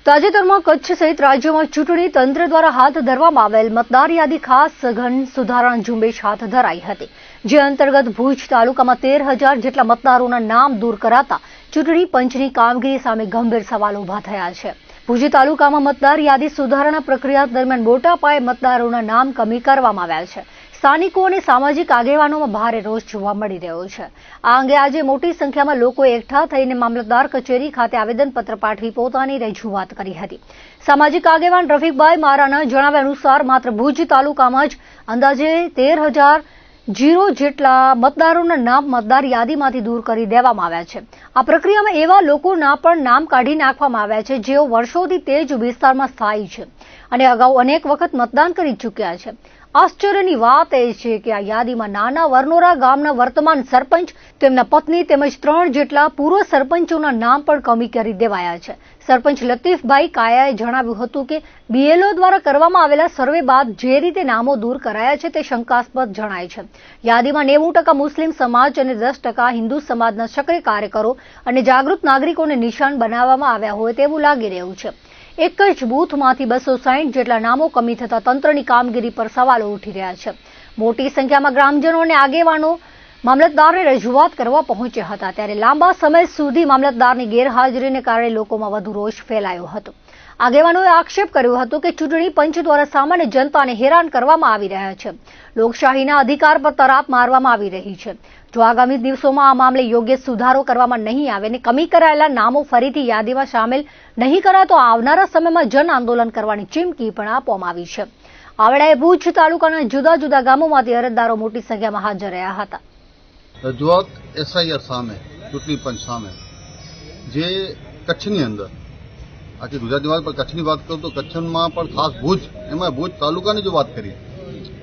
તાજેતરમાં કચ્છ સહિત રાજ્યમાં ચૂંટણી તંત્ર દ્વારા હાથ ધરવામાં આવેલ મતદાર યાદી ખાસ સઘન સુધારણા ઝુંબેશ હાથ ધરાઈ હતી, જે અંતર્ગત ભુજ તાલુકામાં 13,000 જેટલા મતદારોના નામ દૂર કરાતા ચૂંટણી પંચની કામગીરી સામે ગંભીર સવાલો ઉભા થયા છે. ભુજ તાલુકામાં મતદાર યાદી સુધારણા પ્રક્રિયા દરમિયાન મોટા પાયે મતદારોના નામ કમી કરવામાં આવ્યા છે. સ્થાનિકો અને સામાજિક આગેવાનોમાં ભારે રોષ જોવા મળી રહ્યો છે. આ અંગે આજે મોટી સંખ્યામાં લોકો એકઠા થઈને મામલતદાર કચેરી ખાતે આવેદનપત્ર પાઠવી પોતાની રજૂઆત કરી હતી. સામાજિક આગેવાન રફીકભાઈ મારાના જણાવ્યા અનુસાર માત્ર ભુજ તાલુકામાં જ અંદાજે 13,000 જેટલા મતદારોના નામ મતદાર યાદીમાંથી દૂર કરી દેવામાં આવ્યા છે. આ પ્રક્રિયામાં એવા લોકોના પણ નામ કાઢી નાખવામાં આવ્યા છે જેઓ વર્ષોથી તે જ વિસ્તારમાં સ્થાયી છે અને અગાઉ અનેક વખત મતદાન કરી ચૂક્યા છે. આશ્ચર્યની વાત એ છે કે આ યાદીમાં નાના વરનોરા ગામના વર્તમાન સરપંચ, તેમના પત્ની તેમજ 3 જેટલા પૂર્વ સરપંચોના નામ પણ કમી કરી દેવાયા છે. સરપંચ લતીફભાઈ કાયાએ જણાવ્યું હતું કે બીએલઓ દ્વારા કરવામાં આવેલા સર્વે બાદ જે રીતે નામો દૂર કરાયા છે તે શંકાસ્પદ જણાય છે. યાદીમાં 90% મુસ્લિમ સમાજ અને 10% હિન્દુ સમાજના સક્રિય કાર્યકરો અને જાગૃત નાગરિકોને નિશાન બનાવવામાં આવ્યા હોય તેવું લાગી રહ્યું છે. એક જ બૂથમાંથી 260 જેટલા નામો કમી થતા તંત્રની કામગીરી પર સવાલો ઉઠી રહ્યા છે. મોટી સંખ્યામાં ગ્રામજનો અને આગેવાનો મામલતદારને રજૂઆત કરવા પહોંચ્યા હતા, ત્યારે લાંબા સમય સુધી મામલતદારની ગેરહાજરીને કારણે લોકોમાં વધુ રોષ ફેલાયો હતો. આગેવાનોએ આક્ષેપ કર્યો હતો કે ચૂંટણી પંચ દ્વારા સામાન્ય જનતાને હેરાન કરવામાં આવી રહ્યા છે. લોકશાહીના અધિકાર પર તરાપ મારવામાં આવી રહી છે. જો આગામી દિવસોમાં આ મામલે યોગ્ય સુધારો કરવામાં નહીં આવે અને કમી કરાયેલા નામો ફરીથી યાદીમાં સામેલ નહીં કરાય તો આવનારા સમયમાં જન આંદોલન કરવાની ચીમકી પણ આપવામાં આવી છે. આ વેળાએ ભુજ તાલુકાના જુદા જુદા ગામોમાંથી અરજદારો મોટી સંખ્યામાં હાજર રહ્યા હતા. રજૂઆત એસઆઈઆર સામે, ચૂંટણી પંચ સામે, જે કચ્છની અંદર આખી ગુજરાતની વાત પર કચ્છની વાત કરું તો કચ્છમાં પણ ખાસ ભુજ, એમાં ભુજ તાલુકાની જો વાત કરીએ,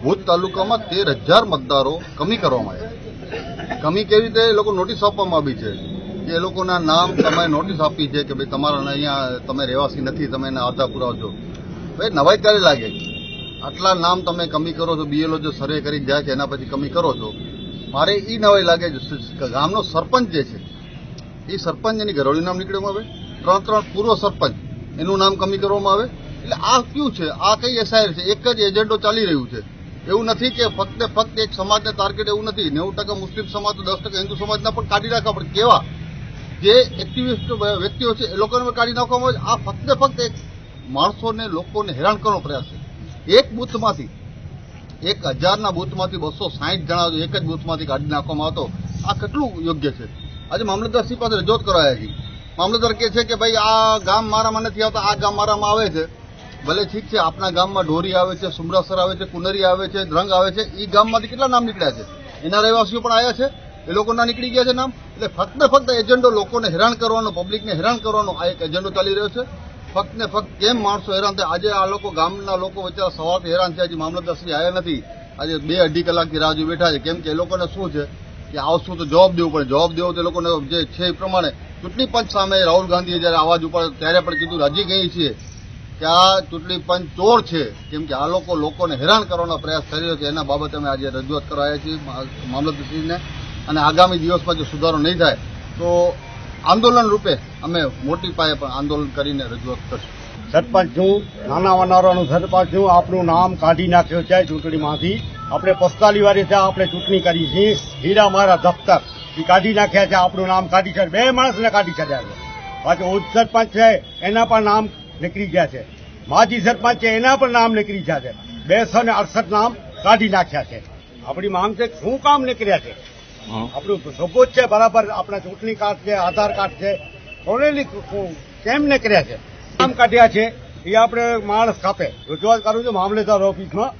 ભુજ તાલુકામાં 13,000 મતદારો કમી કરવામાં આવ્યા. કમી કેવી રીતે એ લોકો નોટિસ આપવામાં આવી છે કે એ લોકોના નામ તમે નોટિસ આપી છે કે ભાઈ તમારા અહીંયા તમે રહેવાસી નથી, તમે એને આધાર પુરાવજો. ભાઈ નવાઈ ક્યારે લાગે? આટલા નામ તમે કમી કરો છો, બીએલઓ જો સર્વે કરી જાય છે એના પછી કમી કરો છો. મારે એ નવાઈ લાગે ગામનો સરપંચ જે છે એ સરપંચ એની ઘરોળી નામ નીકળવામાં આવે, 3 પૂર્વ સરપંચ એનું નામ કમી કરવામાં આવે. એટલે આ કયું છે? આ કઈ એસઆઈઆર છે? એક જ એજન્ડો ચાલી રહ્યું છે. એવું નથી કે ફક્ત એક સમાજને ટાર્ગેટ, એવું નથી. 90% મુસ્લિમ સમાજ, 10% હિન્દુ સમાજના પણ કાઢી નાખવા પડે. કેવા જે એક્ટિવિસ્ટ વ્યક્તિઓ છે એ લોકોને પણ કાઢી નાખવામાં આવે. આ ફક્ત એક માણસોને, લોકોને હેરાન કરવાનો પ્રયાસ છે. એક બૂથમાંથી 1,000ના બૂથમાંથી 260 જણા એક જ બૂથમાંથી કાઢી નાખવામાં આવતો, આ કેટલું યોગ્ય છે? આજે મામલતદારશ્રી પાસે રજૂઆત કરાયા છે. મામલતદાર કહે છે કે ભાઈ આ ગામ મારામાં નથી આવતા, આ ગામ મારામાં આવે છે. ભલે ઠીક છે, આપણા ગામમાં ઢોરી આવે છે, સુમરાસર આવે છે, કુનરી આવે છે, ધ્રંગ આવે છે. એ ગામમાંથી કેટલા નામ નીકળ્યા છે? એના રહેવાસીઓ પણ આવ્યા છે, એ લોકોના નીકળી ગયા છે નામ. એટલે ફક્ત એજન્ડો લોકોને હેરાન કરવાનો, પબ્લિકને હેરાન કરવાનો આ એક એજન્ડો ચાલી રહ્યો છે. ફક્ત કેમ માણસો હેરાન થાય? આજે આ લોકો, ગામના લોકો વચ્ચે સવારથી હેરાન છે. હજી મામલતદારશ્રી આવ્યા નથી. આજે 2-2.5 કલાકથી રાહ જોઈ બેઠા છે. કેમ કે એ લોકોને શું છે કે આવશું તો જવાબ દેવું પડે. જવાબ દેવો તો એ લોકોને જે છે એ પ્રમાણે ચૂંટણી પંચ સામે રાહુલ ગાંધીએ જયારે અવાજ ઉપાડ્યો ત્યારે પણ કીધું, રાજી ગઈ છીએ કે આ ચૂંટણી પંચ ચોર છે. કેમ કે આ લોકોને હેરાન કરવાનો પ્રયાસ કરી રહ્યો છે. એના બાબતે અમે આજે રજૂઆત કરવા આવ્યા છીએ મામલતદારશ્રીને. અને આગામી દિવસમાં જો સુધારો નહીં થાય તો આંદોલન રૂપે અમે મોટી પાયે પણ આંદોલન કરીને રજૂઆત કરશું. સરપંચ છું, નાના વનારાનું સરપંચ છું. આપણું નામ કાઢી નાખ્યો છે ચૂંટણીમાંથી. આપણે 45 વર્ષથી આપણે ચૂંટણી કરી છે. હીરા મારા દફતર એ કાઢી નાખ્યા છે. આપણું નામ કાઢી છે. 2 માણસને કાઢી કાઢ્યા છે. પાછું ઉચ્ચ સરપંચ છે એના પણ નામ નીકળી ગયા છે. માજી સરપંચ છે એના પણ નામ નીકળી ગયા છે. 268 નામ કાઢી નાખ્યા છે. આપણી માંગ છે શું કામ નીકળ્યા છે? આપણું સબૂત છે બરાબર, આપણા ચૂંટણી કાર્ડ છે, આધાર કાર્ડ છે, કોને કેમ નીકળ્યા છે? નામ કાઢ્યા છે એ આપણે માણસ કાપે. રજૂઆત કરું છું મામલેદાર ઓફિસમાં.